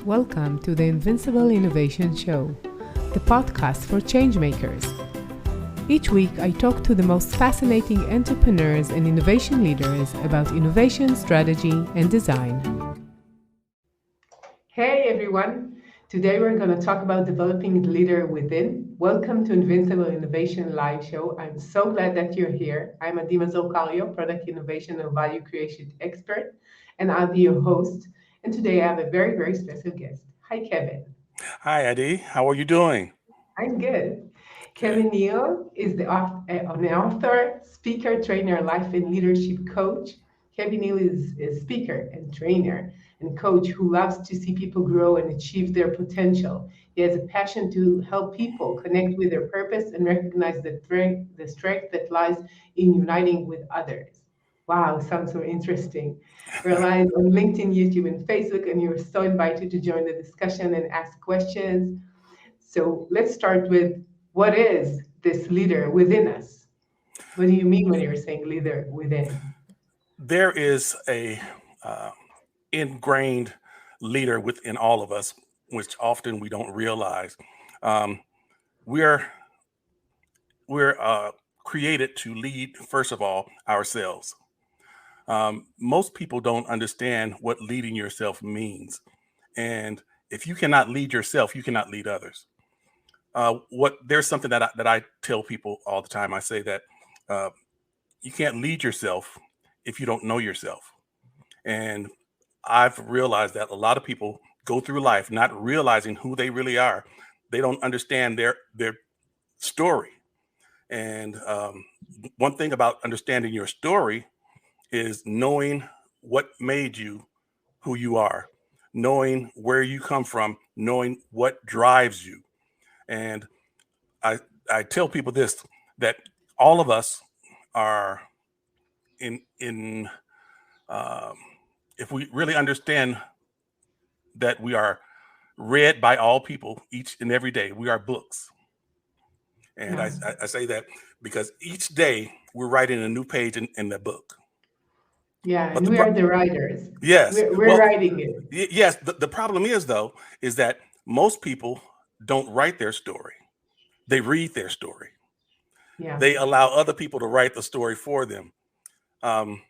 Welcome to the Invincible Innovation Show, the podcast for changemakers. Each week, I talk to the most fascinating entrepreneurs and innovation leaders about innovation, strategy, and design. Hey everyone! Today we're going to talk about developing the leader within. Welcome to Invincible Innovation Live Show. I'm so glad that you're here. I'm Mazor, Kario, product innovation and value creation expert, and I'll be your host. And today I have a very, very special guest. Hi, Kevin. Hi, Eddie. How are you doing? I'm good. Good. Kevin Neal is an author, speaker, trainer, life and leadership coach. Kevin Neal is a speaker and trainer and coach who loves to see people grow and achieve their potential. He has a passion to help people connect with their purpose and recognize the strength that lies in uniting with others. Wow, sounds so interesting. We're live on LinkedIn, YouTube, and Facebook, and you're so invited to join the discussion and ask questions. So let's start with what is this leader within us? What do you mean when you're saying leader within? There is a ingrained leader within all of us, which often we don't realize. Um, we're we're created to lead, first of all, ourselves. Most people don't understand what leading yourself means, and if you cannot lead yourself, you cannot lead others. What there's something that I tell people all the time. I say that uh, you can't lead yourself if you don't know yourself. And I've realized that a lot of people go through life not realizing who they really are. They don't understand their story. And one thing about understanding your story is knowing what made you who you are, knowing where you come from, knowing what drives you. And I I tell people this, that all of us are in um, if we really understand that we are read by all people each and every day, we are books. And Yeah. I say that because each day we're writing a new page in the book. Yeah, But and we are the writers. yes, We're well, writing it. yes, the problem is though, is that most people don't write their story. They read their story. Yeah, They allow other people to write the story for them. Um,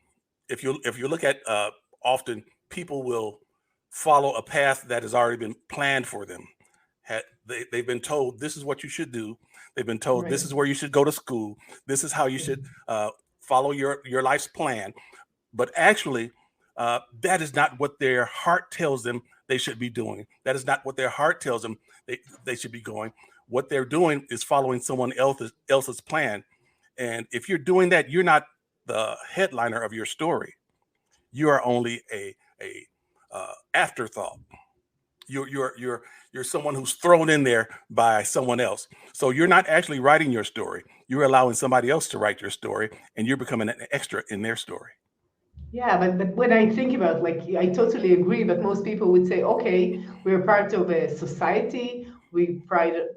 if you look at often people will follow a path that has already been planned for them. They've been told this is what you should do. They've been told this right. is where you should go to school. This is how you should follow your life's plan. But actually, that is not what their heart tells them they should be doing. That is not what their heart tells them they should be going. What they're doing is following someone else's plan. And if you're doing that, you're not the headliner of your story. You are only a afterthought. You're someone who's thrown in there by someone else. So you're not actually writing your story. You're allowing somebody else to write your story, and you're becoming an extra in their story. Yeah, but when I think about, like, I totally agree, but most people would say, okay, we're part of a society,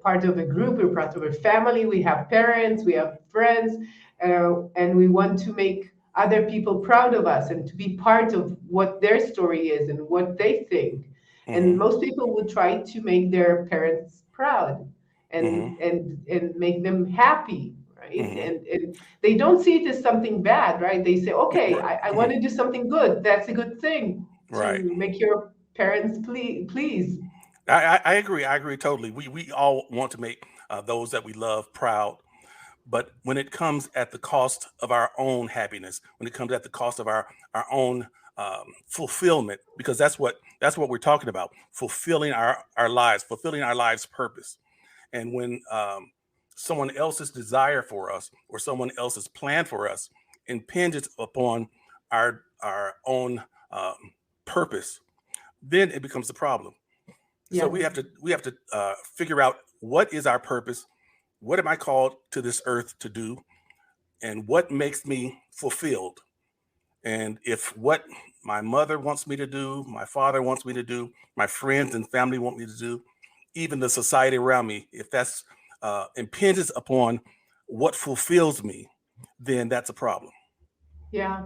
part of a group, we're part of a family, we have parents, we have friends, and we want to make other people proud of us and to be part of what their story is and what they think. And Hmm. most people would try to make their parents proud Hmm. and make them happy, right? Hmm. And they don't see it as something bad, right? They say, okay, I want to do something good. That's a good thing Right. to make your parents please. I agree. I agree totally. We all want to make those that we love proud, but when it comes at the cost of our own happiness, when it comes at the cost of our own fulfillment, because that's what we're talking about, fulfilling our lives purpose. And when someone else's desire for us or someone else's plan for us impinges upon our own purpose, then it becomes a problem. So Yeah. we have to figure out what is our purpose, what am I called to this earth to do, and what makes me fulfilled. And if what my mother wants me to do, my father wants me to do, my friends and family want me to do, even the society around me, if that's impinges upon what fulfills me, then that's a problem. Yeah.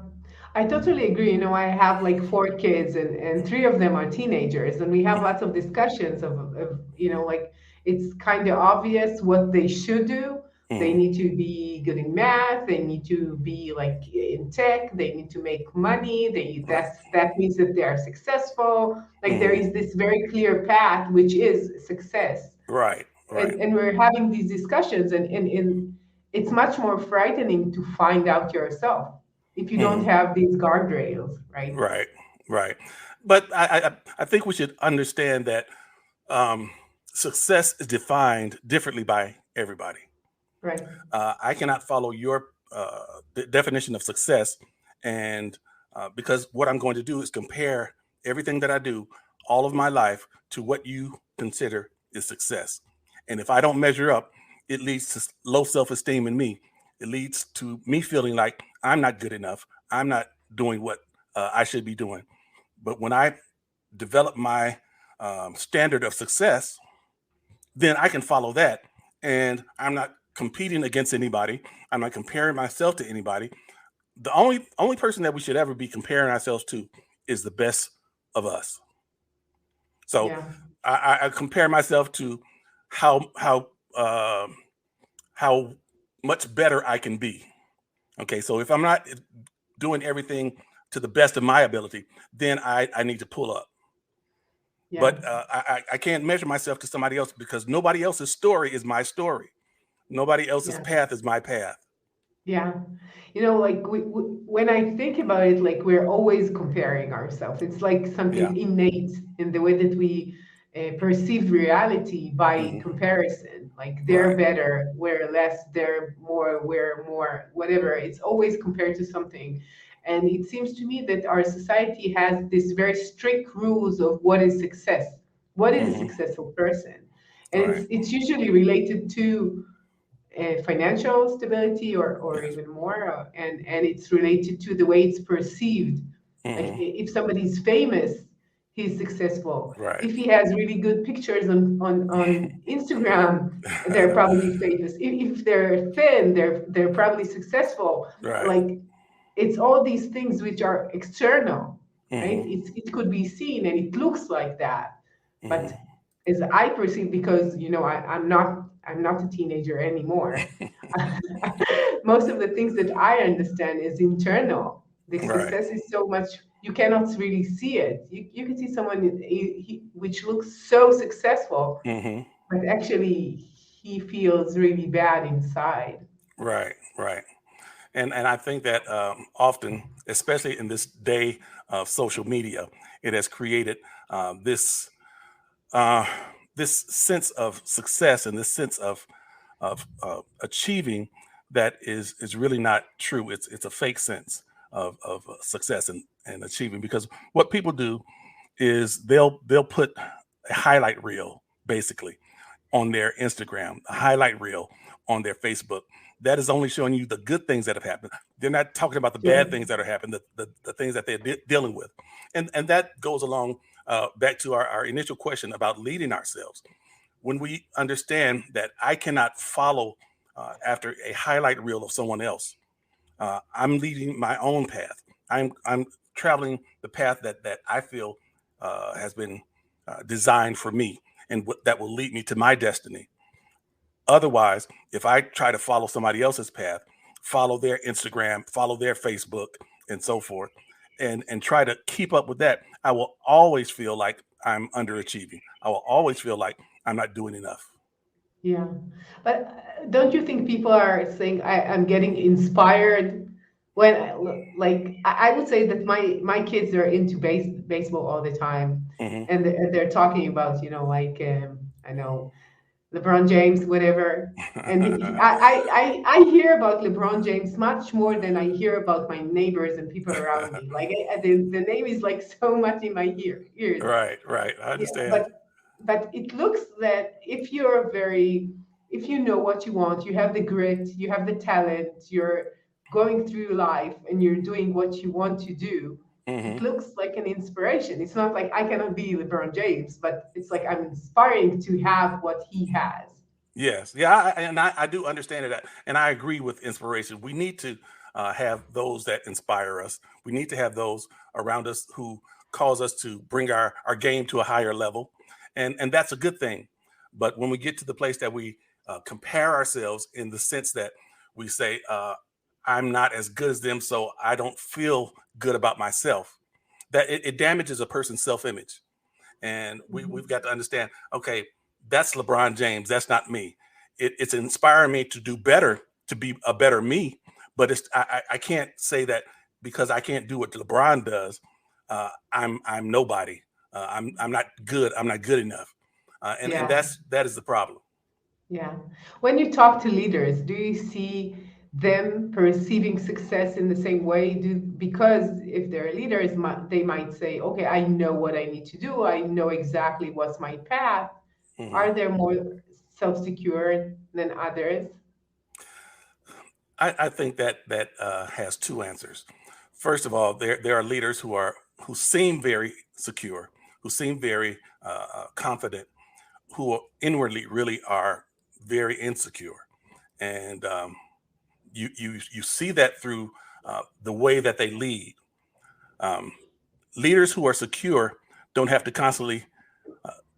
I totally agree. You know, I have like four kids, and three of them are teenagers, and we have lots of discussions of like it's kind of obvious what they should do. They Hmm. need to be good in math. They need to be like in tech. They need to make money. Right. That means that they are successful. Like there Hmm. is this very clear path, which is success, Right. Right. and we're having these discussions, and it's much more frightening to find out yourself if you don't Hmm. have these guardrails, right? Right. Right. But I think we should understand that um, success is defined differently by everybody. Right. I cannot follow your definition of success, and because what I'm going to do is compare everything that I do all of my life to what you consider is success. And if I don't measure up, it leads to low self-esteem in me. It leads to me feeling like I'm not good enough. I'm not doing what I should be doing. But when I develop my standard of success, then I can follow that. And I'm not competing against anybody. I'm not comparing myself to anybody. The only person that we should ever be comparing ourselves to is the best of us. So Yeah. I compare myself to how how uh, how much better I can be. Okay, so if I'm not doing everything to the best of my ability, then I need to pull up. Yeah. But I can't measure myself to somebody else because nobody else's story is my story. Nobody else's Yeah. path is my path. Yeah. Like when I think about it, like we're always comparing ourselves. It's like Yeah. something innate in the way that we perceive reality by Hmm. comparison. Like they're Right. better, we're less, they're more, we're more, whatever. It's always compared to something. And it seems to me that our society has this very strict rules of what is success. What is a Hmm. successful person? And Right. it's usually related to financial stability or Yes. even more, and it's related to the way it's perceived. Like Hmm. if somebody's famous, he's successful. Right. If he has really good pictures on Instagram, they're probably famous. If they're thin, they're probably successful. Right. Like it's all these things which are external, right? Hmm. It could be seen and it looks like that, but Hmm. as I perceive, because I'm not a teenager anymore. Most of the things that I understand is internal. The Right. success is so much you cannot really see it. You can see someone which looks so successful, Hmm. but actually he feels really bad inside. Right. Right. And I think that often, especially in this day of social media, it has created this uh, this sense of success and this sense of achieving that is really not true. It's a fake sense of success and achieving, because what people do is they'll put a highlight reel basically on their Instagram, a highlight reel on their Facebook. That is only showing you the good things that have happened. They're not talking about the bad Sure. things that are happening, the things that they're dealing with. And that goes along back to our initial question about leading ourselves. When we understand that I cannot follow after a highlight reel of someone else, I'm leading my own path. I'm traveling the path that I feel has been designed for me, and that will lead me to my destiny. Otherwise, if I try to follow somebody else's path, follow their Instagram, follow their Facebook, and so forth, and try to keep up with that, I will always feel like I'm underachieving. I will always feel like I'm not doing enough. Yeah, but don't you think people are saying I'm getting inspired when I would say that my kids are into baseball all the time, Hmm. and they're talking about like I know LeBron James, whatever. And I hear about LeBron James much more than I hear about my neighbors and people around me. Like the name is like so much in my ears. Right, right. I Yeah, understand. but it looks that if you know what you want, you have the grit, you have the talent, you're going through life and you're doing what you want to do, it Hmm. looks like an inspiration. It's not like I cannot be LeBron James, but it's like I'm inspiring to have what he has. Yes, yeah, and I do understand it, and I agree with inspiration. We need to have those that inspire us. We need to have those around us who cause us to bring our game to a higher level. And that's a good thing. But when we get to the place that we compare ourselves in the sense that we say, I'm not as good as them, so I don't feel good about myself, that it damages a person's self-image. And Mhm. we've got to understand, okay, that's LeBron James. That's not me. It's inspiring me to do better, to be a better me. But I can't say that because I can't do what LeBron does, I'm nobody. I'm not good. I'm not good enough. And Yeah. that is the problem. Yeah. When you talk to leaders, do you see them perceiving success in the same way? Because if they're leaders, they might say, okay, I know what I need to do. I know exactly what's my path. Mhm. Are they more self-secure than others? I think that has two answers. First of all, there are leaders who seem very secure, who seem very confident, who inwardly really are very insecure, and you see that through the way that they lead. Um, Leaders who are secure don't have to constantly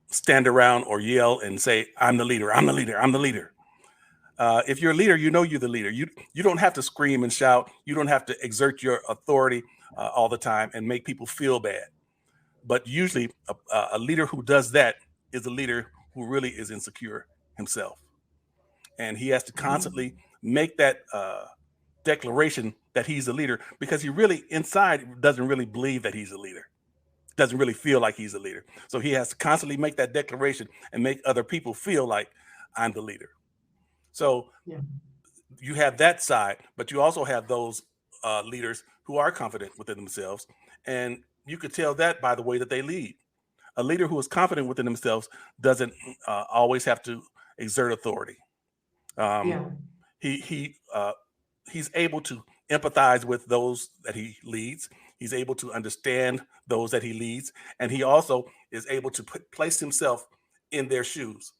stand around or yell and say, "I'm the leader. I'm the leader. I'm the leader." If you're a leader, you know you're the leader. You don't have to scream and shout. You don't have to exert your authority all the time and make people feel bad. But usually, a leader who does that is a leader who really is insecure himself, and he has to Mhm. constantly make that declaration that he's a leader because he really inside doesn't really believe that he's a leader, doesn't really feel like he's a leader. So he has to constantly make that declaration and make other people feel like I'm the leader. So Yeah. you have that side, but you also have those leaders who are confident within themselves, and you could tell that by the way that they lead. A leader who is confident within themselves doesn't always have to exert authority. Um, Yeah. he he's able to empathize with those that he leads. He's able to understand those that he leads, and he also is able to place himself in their shoes.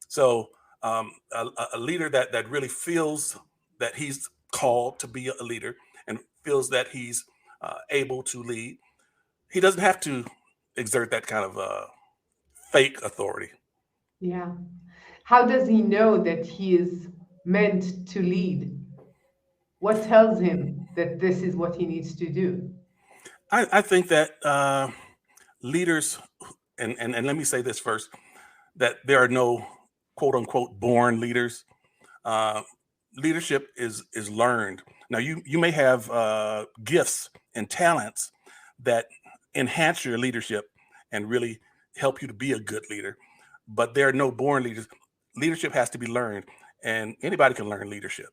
So a leader that really feels that he's called to be a leader and feels that he's able to lead, he doesn't have to exert that kind of fake authority. Yeah. How does he know that he is meant to lead? What tells him that this is what he needs to do? I think that leaders, and let me say this first, that there are no quote unquote born leaders. Uh, Leadership is learned. Now you may have gifts and talents that enhance your leadership and really help you to be a good leader, but there are no born leaders. Leadership has to be learned, and anybody can learn leadership.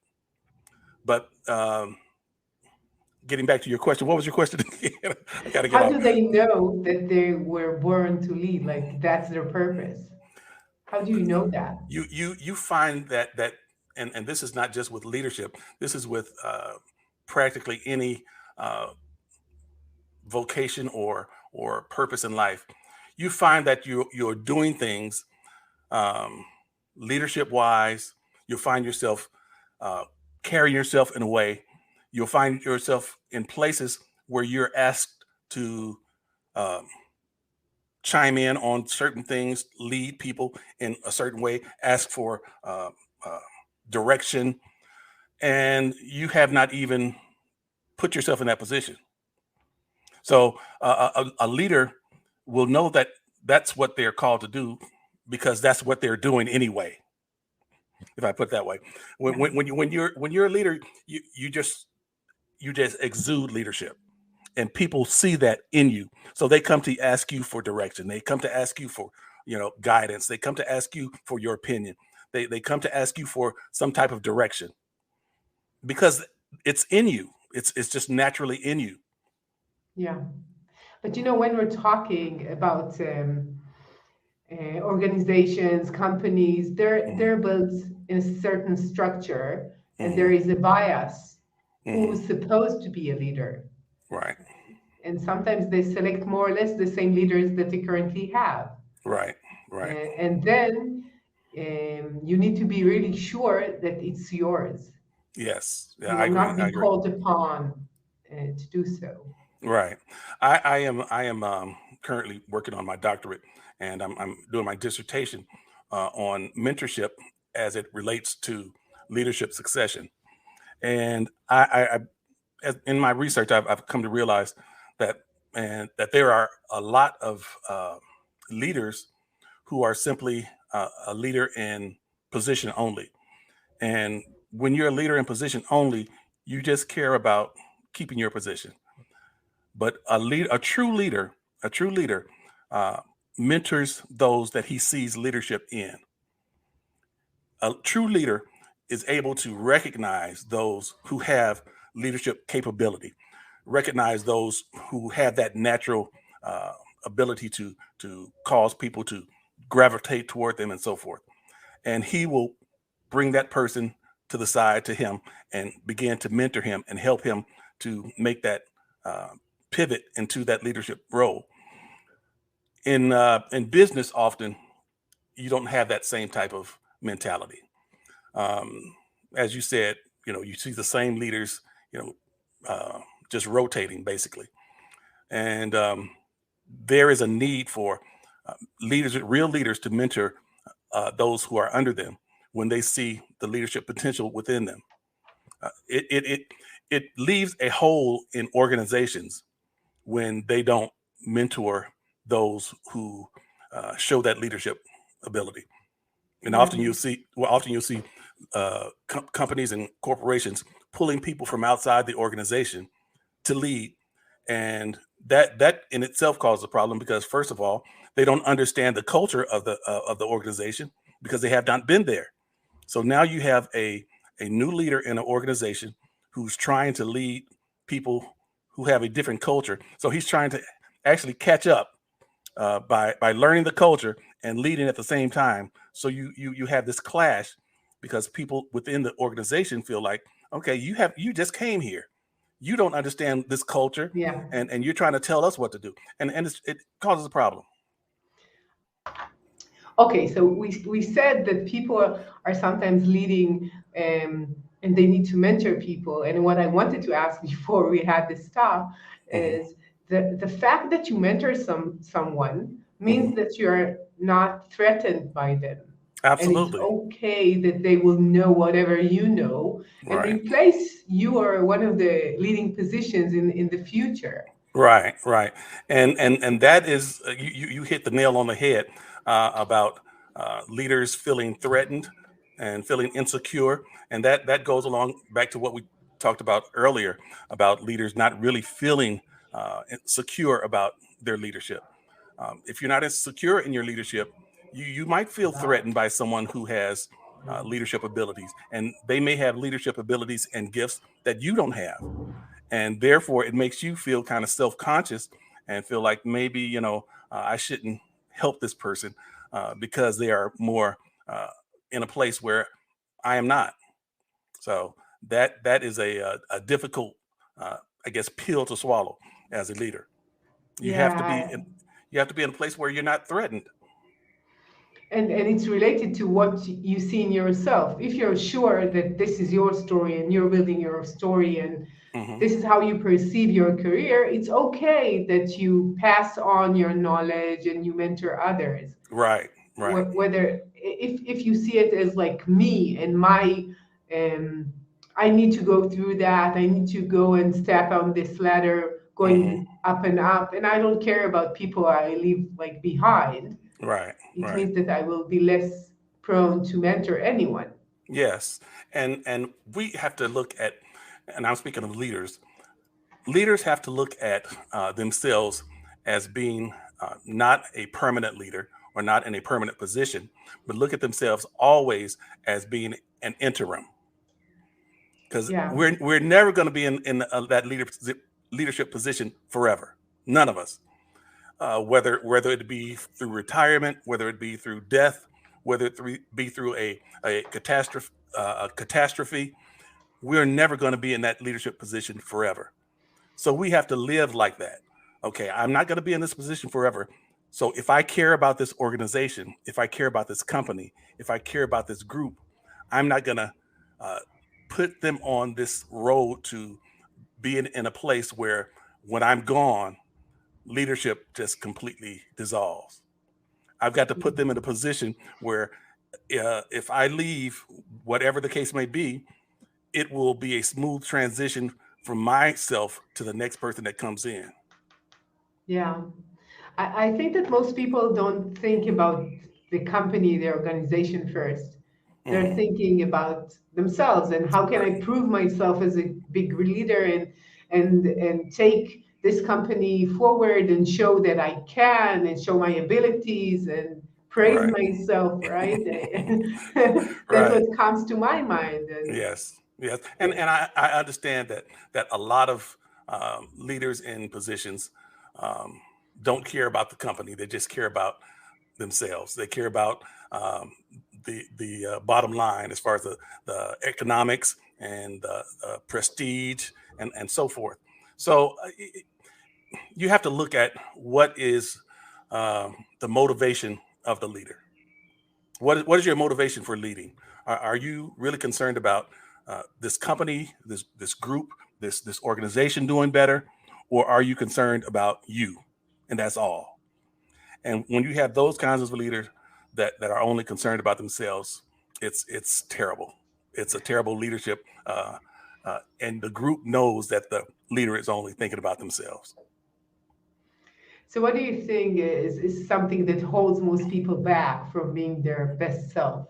But getting back to your question, what was your question again? I got to get How off. do they know that they were born to lead? Like that's their purpose. How do you know that? You find that and this is not just with leadership. This is with practically any uh, vocation or purpose in life. You find that you're doing things um, leadership wise. You'll find yourself uh, carrying yourself in a way. You'll find yourself in places where you're asked to um, chime in on certain things, lead people in a certain way, ask for uh, direction, and you have not even put yourself in that position. So a leader will know that that's what they're called to do because that's what they're doing anyway. If I put it that way, Yeah. when you're a leader, you just exude leadership, and people see that in you. So they come to ask you for direction. They come to ask you for guidance. They come to ask you for your opinion. They come to ask you for some type of direction because it's in you. It's just naturally in you. Yeah. But when we're talking about organizations, companies, they're Hmm. built in a certain structure, and there Hmm. is a bias Hmm. who's supposed to be a leader. Right. And sometimes they select more or less the same leaders that they currently have. Right. Right. And then you need to be really sure that it's yours. Yes. Yeah, You I will agree. not I be agree. called upon to do so. Right. I am currently working on my doctorate, and I'm doing my dissertation on mentorship as it relates to leadership succession. And in my research, I've come to realize that that there are a lot of leaders who are simply a leader in position only. And when you're a leader in position only, you just care about keeping your position. But a true leader, uh, mentors those that he sees leadership in. A true leader is able to recognize those who have leadership capability, recognize those who have that natural uh, ability to cause people to gravitate toward them and so forth. And he will bring that person to the side to him and begin to mentor him and help him to make that uh, pivot into that leadership role. In business, often you don't have that same type of mentality. Um, as you said, you see the same leaders, you know, just rotating basically, and there is a need for leaders, real leaders, to mentor those who are under them when they see the leadership potential within them. It leaves a hole in organizations when they don't mentor those who show that leadership ability. And Yeah. often you'll see companies and corporations pulling people from outside the organization to lead, and that in itself causes a problem because first of all, they don't understand the culture of the organization because they have not been there. So now you have a new leader in an organization who's trying to lead people who have a different culture. So he's trying to actually catch up by learning the culture and leading at the same time. So you have this clash because people within the organization feel like, okay, you just came here, you don't understand this culture, Yeah. and you're trying to tell us what to do, and it causes a problem. Okay, so we said that people are sometimes leading, and they need to mentor people. And what I wanted to ask before we had this talk Hmm. is the fact that you mentor someone Hmm. means that you're not threatened by them. And it's Absolutely. okay that they will know whatever you know and Right. replace you or one of the leading positions in the future. Right, right, and that is you hit the nail on the head about leaders feeling threatened and feeling insecure, and that goes along back to what we talked about earlier about leaders not really feeling secure about their leadership. If you're not as secure in your leadership, you might feel threatened by someone who has leadership abilities, and they may have leadership abilities and gifts that you don't have, and therefore it makes you feel kind of self-conscious and feel like maybe I shouldn't help this person because they are more uh, in a place where I am not. So that is a difficult I guess pill to swallow as a leader. You have to be Yeah, in, you have to be in a place where you're not threatened. and it's related to what you see in yourself. If you're sure that this is your story and you're building your story and Hmm. this is how you perceive your career, it's okay that you pass on your knowledge and you mentor others. Right, right. Whether if you see it as like me and my um, I need to go through that, I need to go and step on this ladder Hmm. going up and up, and I don't care about people I leave like behind. Right, It right. means that I will be less prone to mentor anyone. Yes, and we have to look at, and I'm speaking of leaders. Leaders have to look at themselves as being not a permanent leader or not in a permanent position, but look at themselves always as being an interim, because Yeah. we're never going to be in that leadership position forever. None of us, whether it be through retirement, whether it be through death, whether be through a catastrophe, we're never going to be in that leadership position forever. So we have to live like that. Okay, I'm not going to be in this position forever. So if I care about this organization, if I care about this company, if I care about this group, I'm not going to uh, put them on this road to be in a place where when I'm gone, leadership just completely dissolves. I've got to put them in a position where if I leave, whatever the case may be, it will be a smooth transition from myself to the next person that comes in. Yeah. I think that most people don't think about the company, the organization first. They're Hmm. thinking about themselves and how can I Right. prove myself as a big leader and take this company forward and show that I can and show my abilities and praise Right. myself, right? That's Right. what comes to my mind. And Yes. Yes. And yeah. I understand that a lot of leaders in positions um, don't care about the company. They just care about themselves. They care about um, the bottom line as far as the economics and the prestige and so forth. So you have to look at what is the motivation of the leader. What is your motivation for leading? Are you really concerned about this company, this group, this organization doing better, or are you concerned about you, and that's all? And when you have those kinds of leaders that are only concerned about themselves, it's terrible. It's a terrible leadership, and the group knows that the leader is only thinking about themselves. So what do you think is something that holds most people back from being their best self?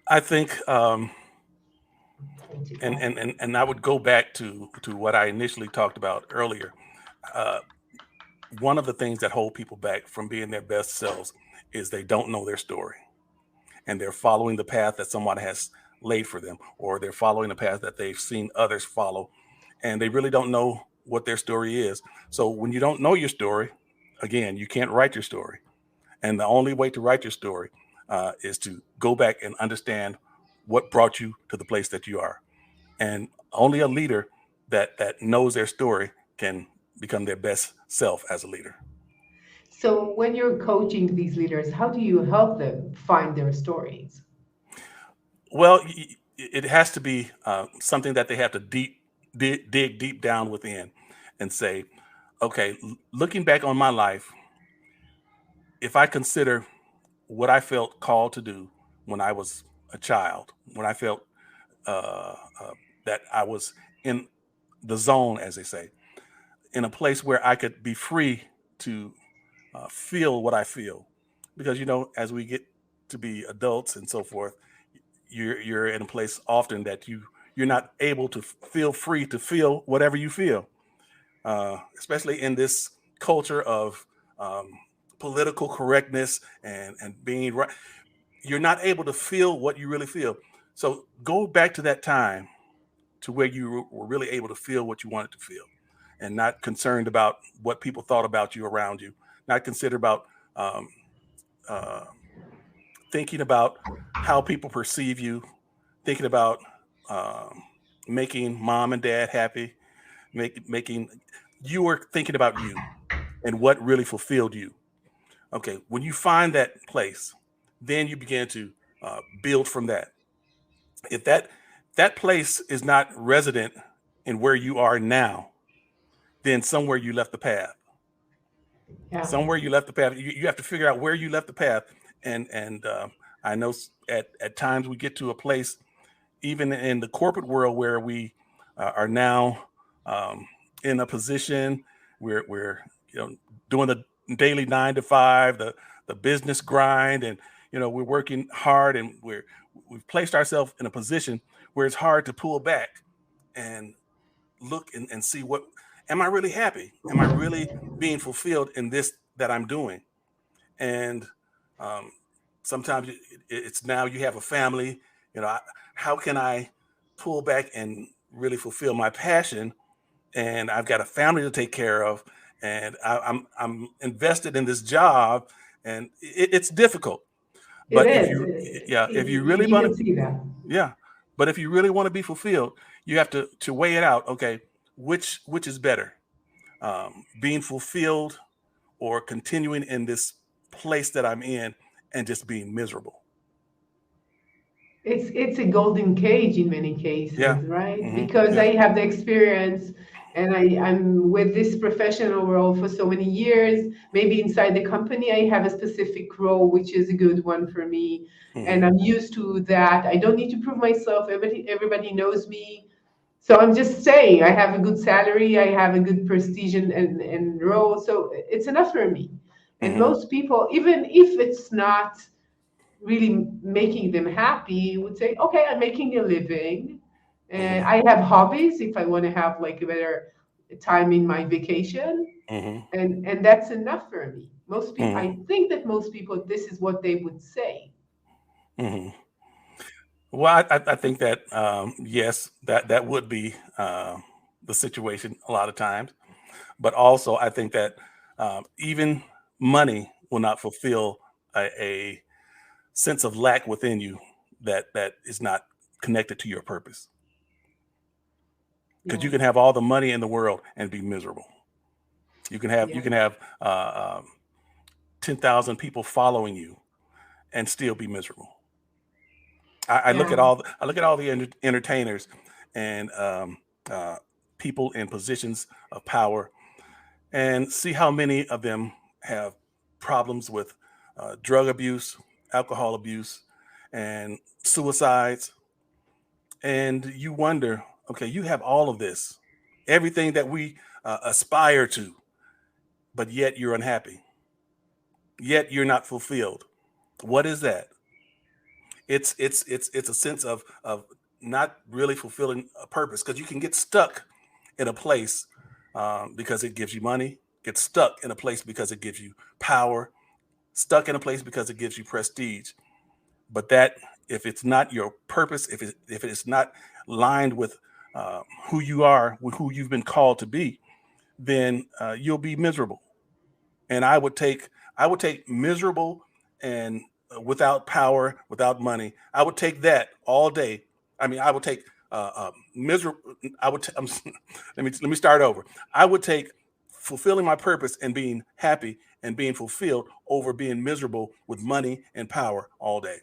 I think, What you and got? and I would go back to what I initially talked about earlier. Uh, One of the things that hold people back from being their best selves is they don't know their story, and they're following the path that someone has laid for them, or they're following the path that they've seen others follow, and they really don't know what their story is. So when you don't know your story, again, you can't write your story. And the only way to write your story is to go back and understand what brought you to the place that you are. And only a leader that knows their story can become their best self as a leader. So when you're coaching these leaders, how do you help them find their stories? Well, it has to be something that they have to dig deep down within and say, okay, looking back on my life, if I consider what I felt called to do when I was a child, when I felt that I was in the zone, as they say, in a place where I could be free to feel what I feel. Because, as we get to be adults and so forth, you're in a place often that you're not able to feel free to feel whatever you feel, especially in this culture of um, political correctness and being right. You're not able to feel what you really feel. So go back to that time to where you were really able to feel what you wanted to feel, and not concerned about what people thought about you around you, not considered about um, uh, thinking about how people perceive you, thinking about um, making mom and dad happy, making you were thinking about you and what really fulfilled you. Okay, when you find that place, then you begin to build from that. If that place is not resident in where you are now, then somewhere you left the path. Yeah, Somewhere you left the path. You have to figure out where you left the path. And I know at times we get to a place, even in the corporate world, where we are now um, in a position where we're doing the daily 9 to 5, the business grind, and we're working hard, and we've placed ourselves in a position where it's hard to pull back and look and see, what am I really happy? Am I really being fulfilled in this that I'm doing? And um, sometimes it's now you have a family. How can I pull back and really fulfill my passion? And I've got a family to take care of, and I'm invested in this job, and it's difficult. it But is. if you really You want can to, see that. yeah, but if you really want to be fulfilled, you have to weigh it out. Okay, which is better, being fulfilled or continuing in this place that I'm in and just being miserable? It's a golden cage in many Yeah. cases, right? Hmm. Because Yeah. I have the experience and I'm with this professional role for so many years. Maybe inside the company, I have a specific role, which is a good one for me. And Hmm. I'm used to that. I don't need to prove myself. Everybody knows me. So I'm just saying, I have a good salary, I have a good prestige and role. So it's enough for me. And Hmm. most people, even if it's not really making them happy would say, okay, I'm making a living and Hmm. I have hobbies if I want to have like a better time in my vacation, Hmm. and that's enough for me. Most people, Hmm. I think that most people, this is what they would say. Hmm. Well, I think that yes, that would be the situation a lot of times. But also, I think that even money will not fulfill a sense of lack within you that is not connected to your purpose. Because you Yeah, can have all the money in the world and be miserable. You yeah, can have 10,000 people following you and still be miserable. I look yeah, at I look at all the entertainers and uh, people in positions of power and see how many of them have problems with drug abuse, alcohol abuse, and suicides. And you wonder, okay, you have all of this, everything that we aspire to, but yet you're unhappy, yet you're not fulfilled. What is that? It's a sense of not really fulfilling a purpose because you can get stuck in a place because it gives you money, get stuck in a place because it gives you power, stuck in a place because it gives you prestige. But that if it's not your purpose, if it's not lined with who you are, with who you've been called to be, then you'll be miserable. And I would take miserable and without power, without money. I would take that all day. I mean, I would take miserable. I would. Let me start over. I would take fulfilling my purpose and being happy and being fulfilled over being miserable with money and power all day.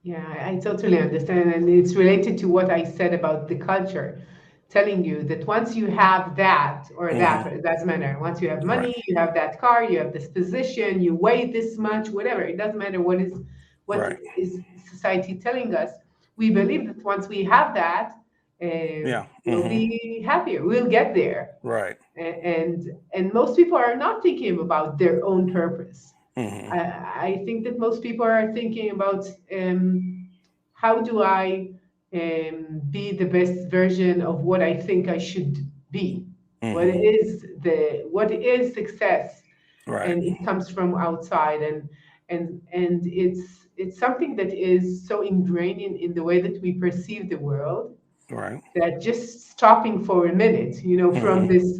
yeah. I totally understand, and it's related to what I said about the culture, telling you that once you have that or Hmm. that, it doesn't matter. Once you have Right. money, you have that car, you have this position, you weigh this much, whatever. It doesn't matter what Right. is society telling us. We believe that once we have that, Yeah. we'll Hmm. be happier. We'll get there. Right. And most people are not thinking about their own purpose. Hmm. I think that most people are thinking about how do I be the best version of what I think I should be. Hmm. What is success? Right. And it comes from outside, and it's something that is so ingrained in the way that we perceive the world, Right. that just stopping for a minute, from Hmm. this,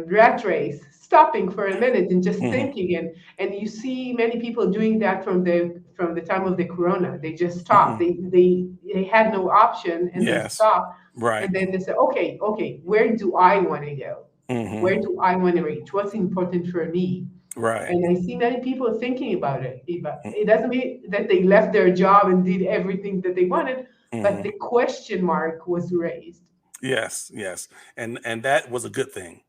rat race, stopping for a minute and just Hmm. thinking, and you see many people doing that from the time of the corona. They just stop. Hmm. They had no option and they Yes. stop, Right. and then they say, okay, where do I want to go? Hmm. Where do I want to reach? What's important for me? Right. And I see many people thinking about it. It doesn't mean that they left their job and did everything that they wanted, but Hmm. the question mark was raised. Yes, yes, and that was a good thing.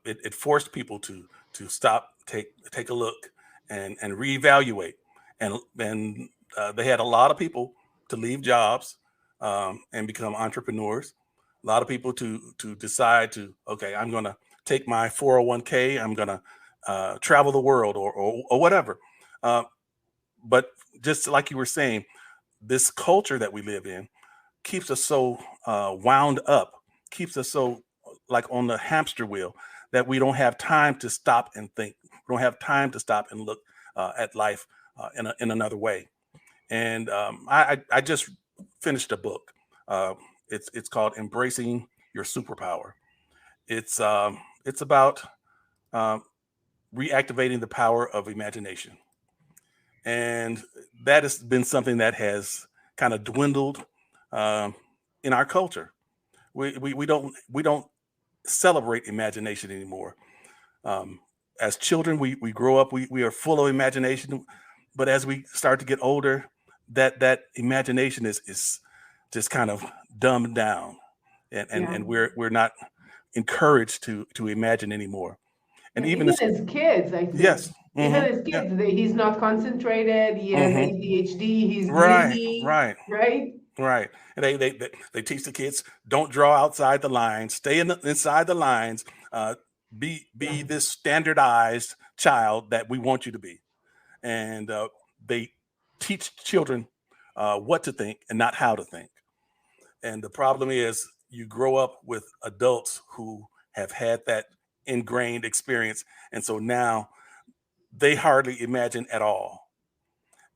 It forced people to stop, take a look, and reevaluate. And they had a lot of people to leave jobs and become entrepreneurs. A lot of people to decide to, okay, I'm going to take my 401k. I'm going to travel the world or whatever. Uh, but just like you were saying, this culture that we live in keeps us so wound up, keeps us so like on the hamster wheel that we don't have time to stop and think. We don't have time to stop and look at life in another way. And I just finished a book. Uh, it's called Embracing Your Superpower. It's about um, reactivating the power of imagination, and that has been something that has kind of dwindled um, in our culture. We don't celebrate imagination anymore. Um, as children, we grow up, we are full of imagination, but as we start to get older, that imagination is just kind of dumbed down, Yeah. and we're not encouraged to imagine anymore. And Yeah, even even as as kids, I think. yes, Even as yeah, kids, he's not concentrated. He has ADHD. He's right, dreamy, right. right? Right. And they teach the kids don't draw outside the lines, stay inside the lines, uh, be Yeah. this standardized child that we want you to be. And they teach children what to think and not how to think. And the problem is you grow up with adults who have had that ingrained experience. And so now they hardly imagine at all.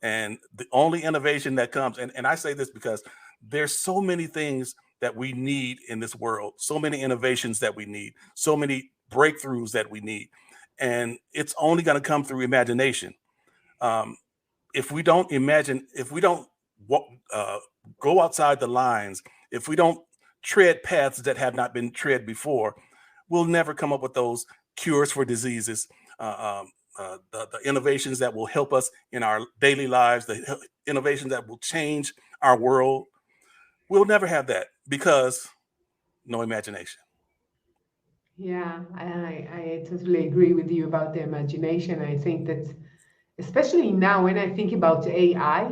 And the only innovation that comes, and I say this because there's so many things that we need in this world, so many innovations that we need, so many breakthroughs that we need. And it's only going to come through imagination. Um, if we don't imagine, if we don't uh, go outside the lines, if we don't tread paths that have not been tread before, we'll never come up with those cures for diseases, the innovations that will help us in our daily lives, the innovations that will change our world. We'll never have that because no imagination. Yeah, I totally agree with you about the imagination. I think that, especially now when I think about AI,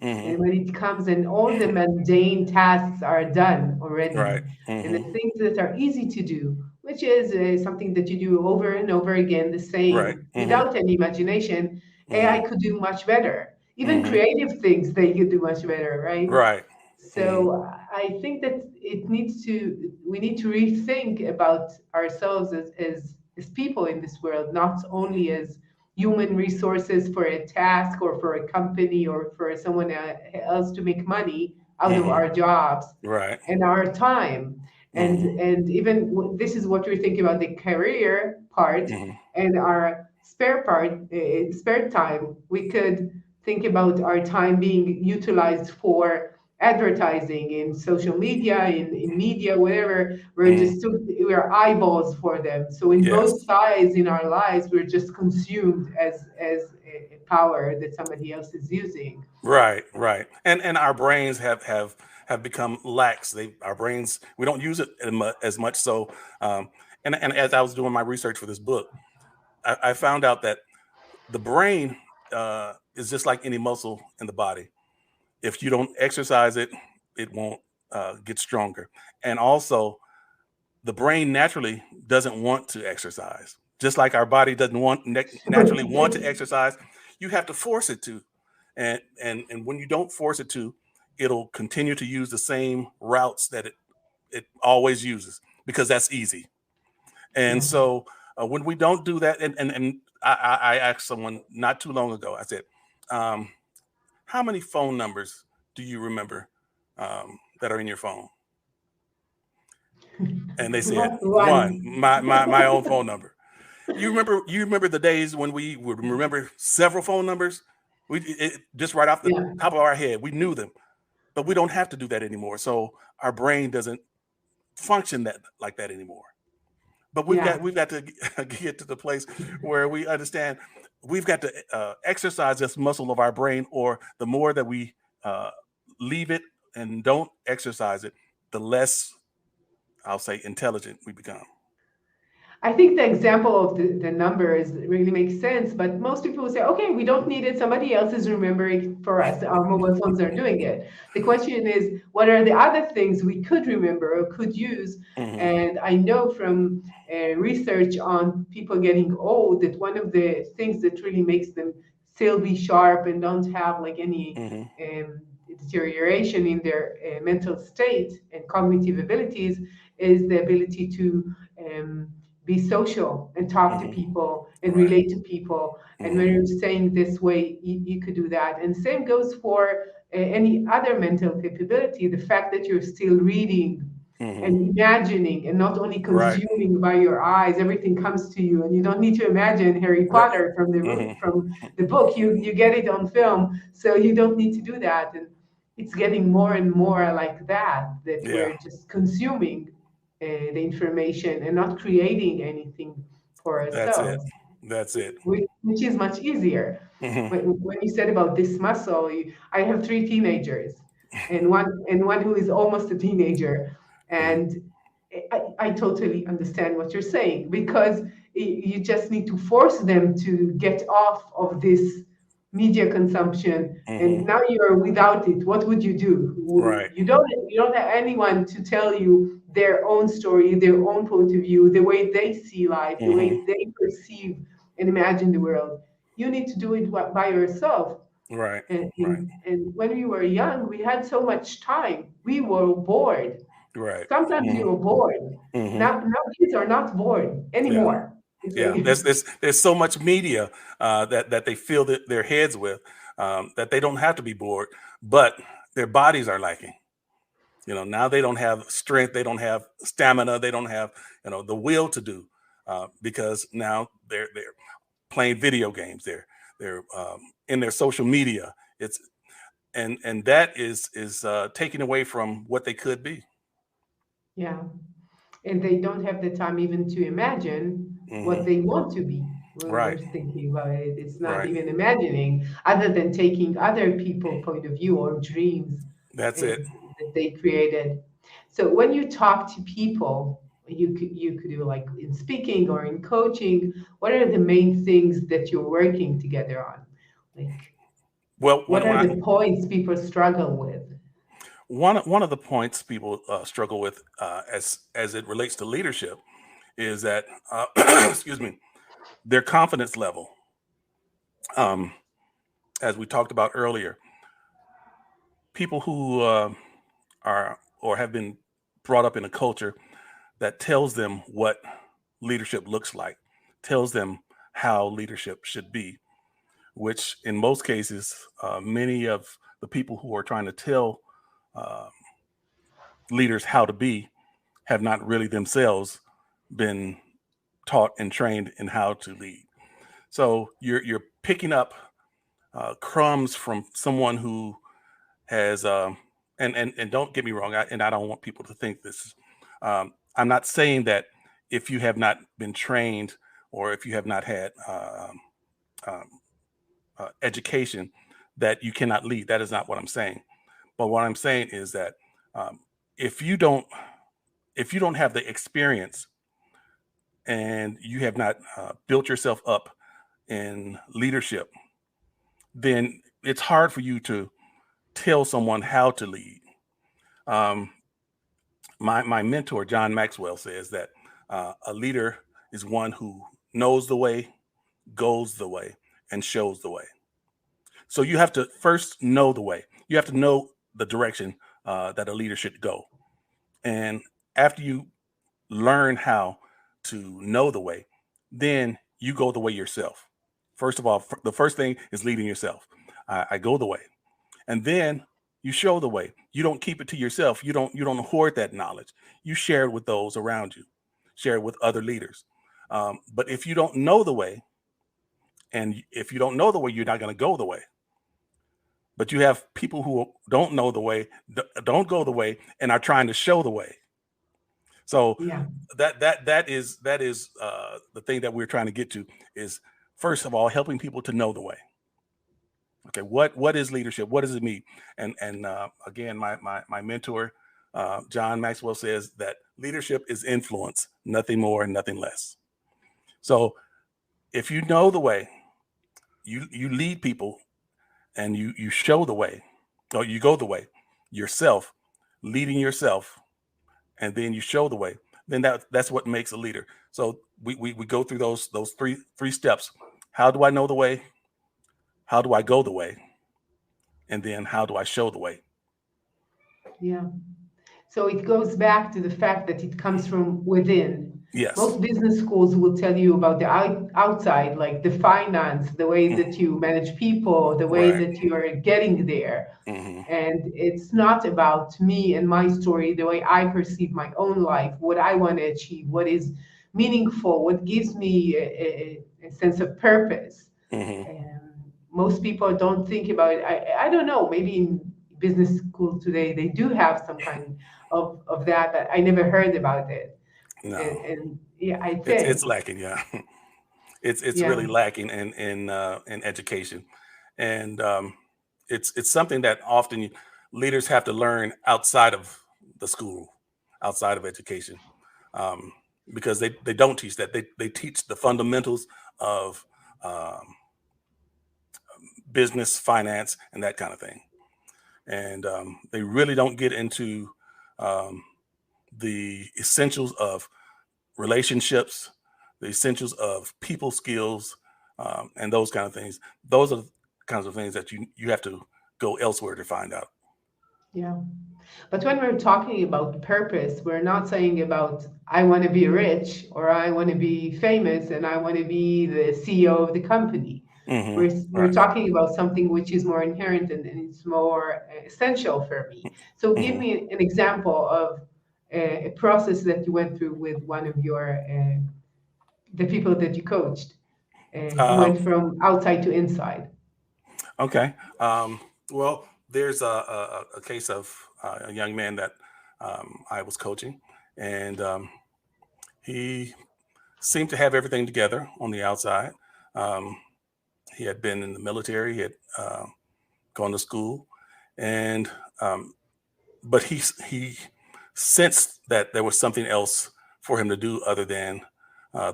Hmm. and when it comes and all the mundane tasks are done already, Right. and the Hmm. things that are easy to do, which is something that you do over and over again, the Right. same, Hmm. without any imagination, AI Hmm. could do much better. Even Hmm. creative things they could do much better, right? Right. Hmm. So I think that we need to rethink about ourselves as people in this world, not only as human resources for a task or for a company or for someone else to make money out of Hmm. our jobs Right. and our time. Hmm. And even this is what we're thinking about the career part Hmm. and our spare time. We could think about our time being utilized for advertising in social media, in media, whatever. Hmm. We're eyeballs for them. So in both Yes. sides in our lives, we're just consumed as a power that somebody else is using. Right, right. And our brains have become lax. Our brains, we don't use it as much. So um and as I was doing my research for this book, I found out that the brain is just like any muscle in the body. If you don't exercise it, it won't get stronger. And also, the brain naturally doesn't want to exercise. Just like our body doesn't naturally want to Okay. exercise, you have to force it to. And when you don't force it to, it'll continue to use the same routes that it always uses because that's easy. And Yeah. so when we don't do that, and I asked someone not too long ago, I said, um, how many phone numbers do you remember that are in your phone? And they said, one, One. my own phone number. You remember the days when we would remember several phone numbers? Just right off the Yeah. top of our head, we knew them, but we don't have to do that anymore. So our brain doesn't function that like that anymore. But we've got Yeah. we've got to get to the place where we understand we've got to exercise this muscle of our brain, or the more that we uh, leave it and don't exercise it, the less, I'll say, intelligent we become. I think the example of the numbers really makes sense, but most people will say, okay, we don't need it. Somebody else is remembering for us. Our mobile phones are doing it. The question is, what are the other things we could remember or could use? Hmm. And I know from research on people getting old that one of the things that really makes them still be sharp and don't have like any Hmm. um, deterioration in their mental state and cognitive abilities is the ability to be social and talk to Hmm. people and Right. relate to people. And when Hmm. you're saying this way, you could do that. And same goes for any other mental capability. The fact that you're still reading Hmm. and imagining and not only Right. consuming by your eyes, everything comes to you, and you don't need to imagine Harry Right. Potter Hmm. from the book. You get it on film, so you don't need to do that. And it's getting more and more like that Yeah. we're just consuming the information and not creating anything for That's it. ourselves. That's it. which is much easier. Hmm. When you said about this muscle, I have three teenagers, and one who is almost a teenager, Hmm. and I totally understand what you're saying, because you just need to force them to get off of this media consumption, and Hmm. now you're without it. What would you do? Right. You don't have anyone to tell you their own story, their own point of view, the way they see life, the Hmm. way they perceive and imagine the world. You need to do it by yourself. Right. And, Right. and, and when we were young, we had so much time. We were bored. Right. Sometimes Hmm. you're bored. Hmm. Now kids are not bored Yeah. anymore. It's Yeah. like, There's so much media that they fill their heads with, that they don't have to be bored, but their bodies are lacking. Now they don't have strength, they don't have stamina, they don't have the will to do, because now they're playing video games, they're in their social media. It's and that is taking away from what they could be. yeah. And they don't have the time even to imagine what Hmm. they want to be. We're Right. thinking about it. It's not Right. even imagining, other than taking other people's point of view or dreams That's it. that they created. So when you talk to people, you could do like in speaking or in coaching. What are the main things that you're working together on? Like, Well, what when are I the points people struggle with? one of the points people struggle with, as it relates to leadership, is that excuse me, their confidence level. Um, as we talked about earlier, people who are or have been brought up in a culture that tells them what leadership looks like, tells them how leadership should be, which in most cases, many of the people who are trying to tell uh, leaders how to be have not really themselves been taught and trained in how to lead. So you're picking up crumbs from someone who has and don't get me wrong, and I don't want people to think this. I'm not saying that if you have not been trained or if you have not had um, education that you cannot lead. That is not what I'm saying. But what I'm saying is that um, if you don't if you don't have the experience and you have not built yourself up in leadership, then it's hard for you to tell someone how to lead. Um, my mentor John Maxwell says that a leader is one who knows the way, goes the way, and shows the way. So you have to first know the way. You have to know the direction that a leader should go, and after you learn how to know the way, then you go the way yourself. First of all, the first thing is leading yourself. I go the way, and then you show the way. You don't keep it to yourself. You don't hoard that knowledge. You share it with those around you. Share it with other leaders. But if you don't know the way, and if you don't know the way, you're not going to go the way. But you have people who don't know the way, don't go the way, and are trying to show the way. So Yeah, that is the thing that we're trying to get to, is first of all helping people to know the way. Okay, what is leadership? What does it mean? And again, my mentor John Maxwell says that leadership is influence, nothing more and nothing less. So if you know the way, you lead people, and you show the way, or you go the way yourself, leading yourself, and then you show the way. Then that's what makes a leader. So we go through those three steps. How do I know the way? How do I go the way? And then how do I show the way? yeah. So it goes back to the fact that it comes from within. Yes. Most business schools will tell you about the outside, like the finance, the way Mhm. that you manage people, the way Right. that you are getting there. Hmm. And it's not about me and my story, the way I perceive my own life, what I want to achieve, what is meaningful, what gives me a sense of purpose. Hmm. And most people don't think about it. I don't know, maybe in business school today, they do have some kind of that, but I never heard about it. No, And yeah, I it's think, lacking. Yeah. It's Yeah. really lacking in education, and it's something that often leaders have to learn outside of the school, outside of education, um, because they don't teach that. They teach the fundamentals of um, business, finance, and that kind of thing, and they really don't get into um, the essentials of relationships, the essentials of people skills, and those kind of things. Those are the kinds of things that you have to go elsewhere to find out. Yeah. But when we're talking about purpose, we're not saying about I want to be rich or I want to be famous and I want to be the CEO of the company. We're Right. talking about something which is more inherent and it's more essential for me. So give hmm me an example of a process that you went through with one of your the people that you coached who Uh, went from outside to inside. okay. Well, there's a case of a young man that I was coaching, and he seemed to have everything together on the outside. Um, he had been in the military. He had gone to school, and but he sensed that there was something else for him to do other than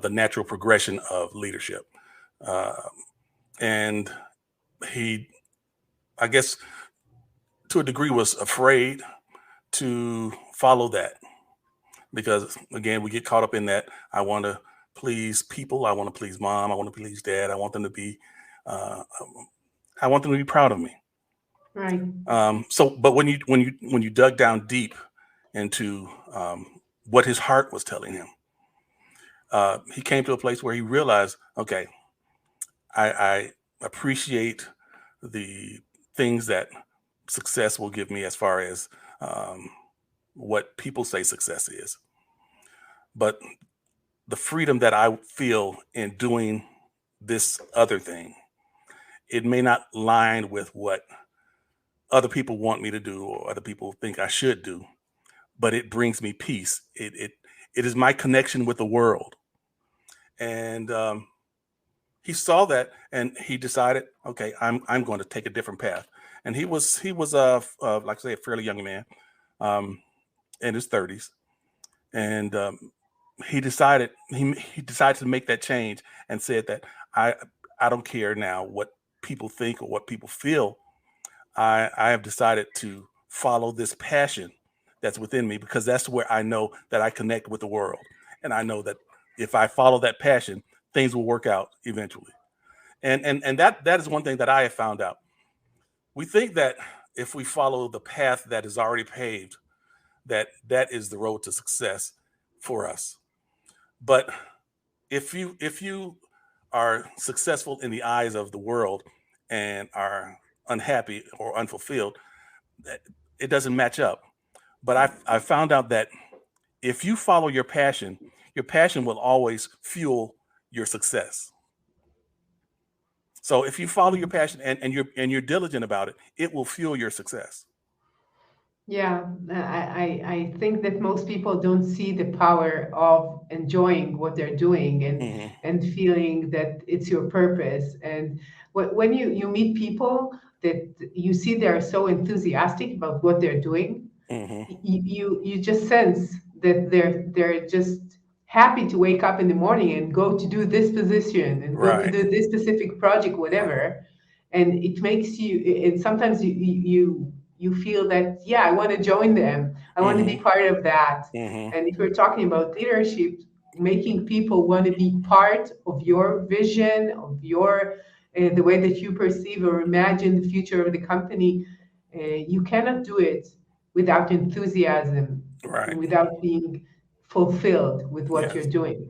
the natural progression of leadership, uh, and he, I guess, to a degree, was afraid to follow that because again, we get caught up in that. I want to please people. I want to please mom. I want to please dad. I want them to be. Uh, I want them to be proud of me. Right. So, but when you dug down deep into what his heart was telling him, he came to a place where he realized, okay, I appreciate the things that success will give me as far as um, what people say success is, but the freedom that I feel in doing this other thing, it may not line with what other people want me to do or other people think I should do, but it brings me peace. It is my connection with the world, and he saw that, and he decided, okay, I'm going to take a different path. And he was like I say, a fairly young man, um, in his 30s, and he decided to make that change and said that I I don't care now what people think or what people feel. I have decided to follow this passion that's within me because that's where I know that I connect with the world. And I know that if I follow that passion, things will work out eventually. And that is one thing that I have found out. We think that if we follow the path that is already paved, that is the road to success for us. But if you are successful in the eyes of the world and are unhappy or unfulfilled, that it doesn't match up. But I found out that if you follow your passion will always fuel your success. So if you follow your passion and you're diligent about it, it will fuel your success. Yeah, I think that most people don't see the power of enjoying what they're doing hmm and feeling that it's your purpose. And when you meet people that you see they're so enthusiastic about what they're doing, hmm you just sense that they're just happy to wake up in the morning and go to do this position and go to Right. do this specific project, Right. whatever. And it makes you, and sometimes you feel that, yeah, I want to join them, I want to be hmm part of that. hmm And if we're talking about leadership, making people want to be part of your vision, of your the way that you perceive or imagine the future of the company, you cannot do it without enthusiasm and Right. without being fulfilled with what you're Yes. doing.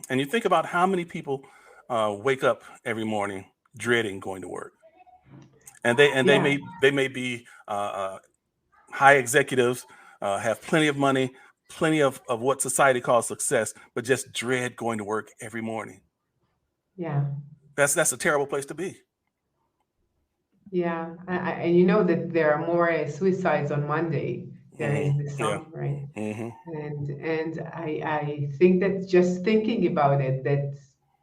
And you think about how many people wake up every morning dreading going to work, and they Yeah, may be high executives, have plenty of money, plenty of what society calls success, but just dread going to work every morning. yeah, That's a terrible place to be. yeah. And you know that there are more suicides on Monday. There is the Yeah. song, right? hmm And I think that just thinking about it, that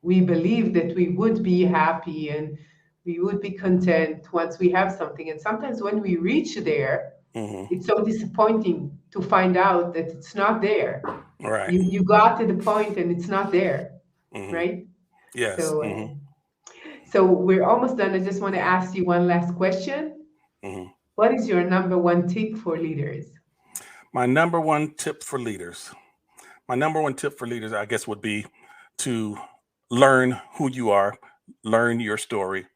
we believe that we would be happy and we would be content once we have something. And sometimes when we reach there, it's so disappointing to find out that it's not there. Right. You got to the point and it's not there, right? Yes. So, so we're almost done. I just want to ask you one last question. What is your number one tip for leaders? My number one tip for leaders, I guess, would be to learn who you are, learn your story,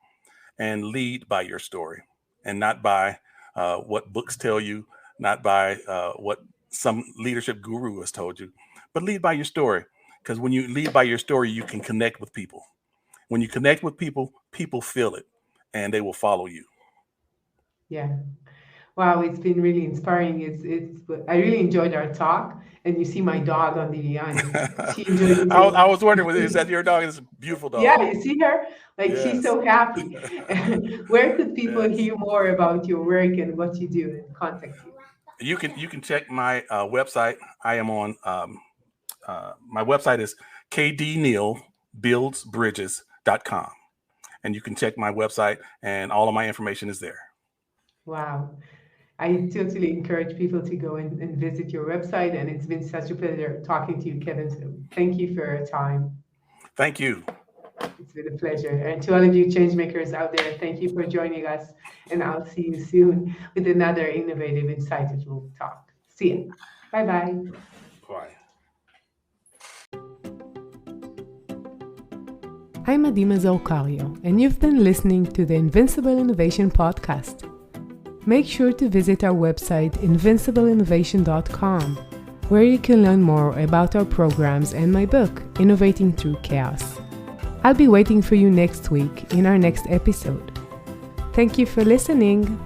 and lead by your story, and not by what books tell you, not by what some leadership guru has told you, but lead by your story. Because when you lead by your story, you can connect with people. When you connect with people, people feel it and they will follow you. Yeah. Wow, it's been really inspiring. I really enjoyed our talk. And you see my dog on the she enjoyed it too. I was wondering, is that your dog? It's a beautiful dog. Yeah, you see her? Like, Yes. She's so happy. Where could people Yes. hear more about your work and what you do and contact you? You can check my website. I am on my website is kdnealbuildsbridges.com, and you can check my website, and all of my information is there. Wow. I totally encourage people to go and visit your website, and it's been such a pleasure talking to you, Kevin. So thank you for your time. Thank you. It's been a pleasure. And to all of you change makers out there, thank you for joining us. And I'll see you soon with another innovative, insightful talk. See you. Bye-bye. Bye. I'm Mazor Kario, and you've been listening to the Invincible Innovation Podcast. Make sure to visit our website, invincibleinnovation.com, where you can learn more about our programs and my book, Innovating Through Chaos. I'll be waiting for you next week in our next episode. Thank you for listening.